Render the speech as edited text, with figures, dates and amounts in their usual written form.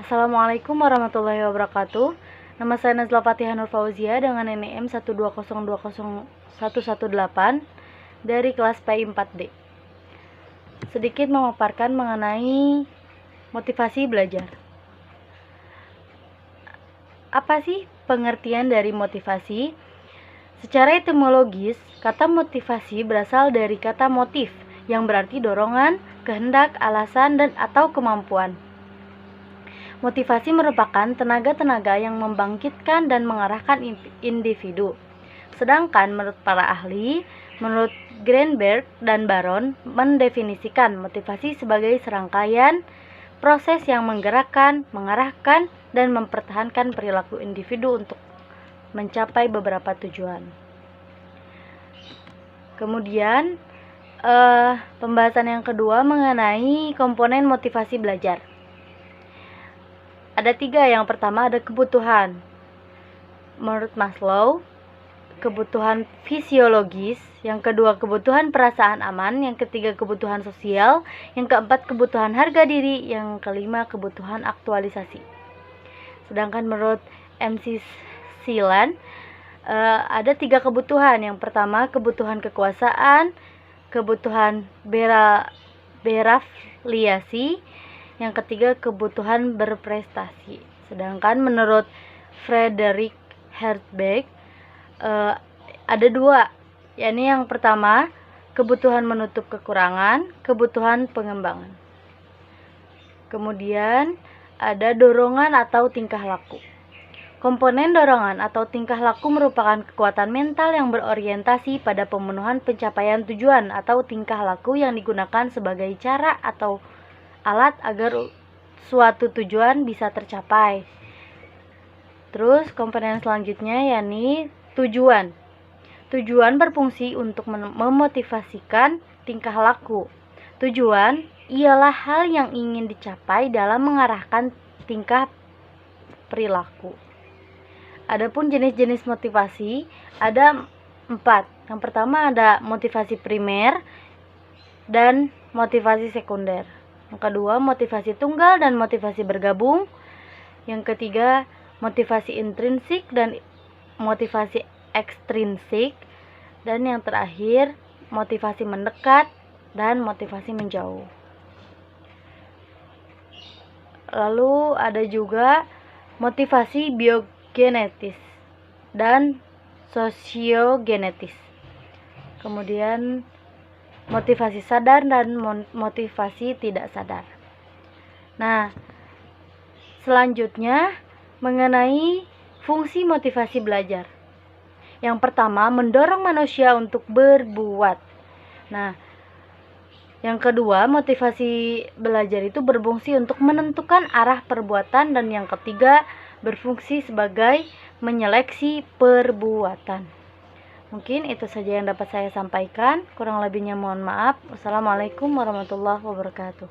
Assalamualaikum warahmatullahi wabarakatuh. Nama saya Nazla Fatihah Nur Fauzia dengan NIM 120201118 dari kelas PI 4D. Sedikit memaparkan mengenai motivasi belajar. Apa sih pengertian dari motivasi? Secara etimologis, kata motivasi berasal dari kata motif yang berarti dorongan, kehendak, alasan, dan atau kemampuan. Motivasi merupakan tenaga-tenaga yang membangkitkan dan mengarahkan individu. Sedangkan menurut para ahli, menurut Greenberg dan Baron, mendefinisikan motivasi sebagai serangkaian proses yang menggerakkan, mengarahkan, dan mempertahankan perilaku individu untuk mencapai beberapa tujuan. Kemudian, pembahasan yang kedua mengenai komponen motivasi belajar. Ada 3. Yang pertama ada kebutuhan. Menurut Maslow, kebutuhan fisiologis. Yang kedua, kebutuhan perasaan aman. Yang ketiga, kebutuhan sosial. Yang keempat, kebutuhan harga diri. Yang kelima, kebutuhan aktualisasi. Sedangkan menurut MC Silan, ada 3 kebutuhan. Yang pertama, kebutuhan kekuasaan, kebutuhan berafiliasi, yang ketiga kebutuhan berprestasi. Sedangkan menurut Frederick Herzberg, ada 2, yakni yang pertama kebutuhan menutup kekurangan, kebutuhan pengembangan. Kemudian ada dorongan atau tingkah laku. Komponen dorongan atau tingkah laku merupakan kekuatan mental yang berorientasi pada pemenuhan pencapaian tujuan atau tingkah laku yang digunakan sebagai cara atau alat agar suatu tujuan bisa tercapai. Terus komponen selanjutnya yakni tujuan. Tujuan berfungsi untuk memotivasikan tingkah laku. Tujuan ialah hal yang ingin dicapai dalam mengarahkan tingkah perilaku. Adapun jenis-jenis motivasi ada 4. Yang pertama ada motivasi primer dan motivasi sekunder. Yang kedua, motivasi tunggal dan motivasi bergabung. Yang ketiga, motivasi intrinsik dan motivasi ekstrinsik. Dan yang terakhir, motivasi mendekat dan motivasi menjauh. Lalu ada juga motivasi biogenetis dan sosiogenetis. Kemudian motivasi sadar dan motivasi tidak sadar. Nah, selanjutnya mengenai fungsi motivasi belajar. Yang pertama, mendorong manusia untuk berbuat. Nah, yang kedua, motivasi belajar itu berfungsi untuk menentukan arah perbuatan, dan yang ketiga, berfungsi sebagai menyeleksi perbuatan. Mungkin itu saja yang dapat saya sampaikan. Kurang lebihnya mohon maaf. Wassalamualaikum warahmatullahi wabarakatuh.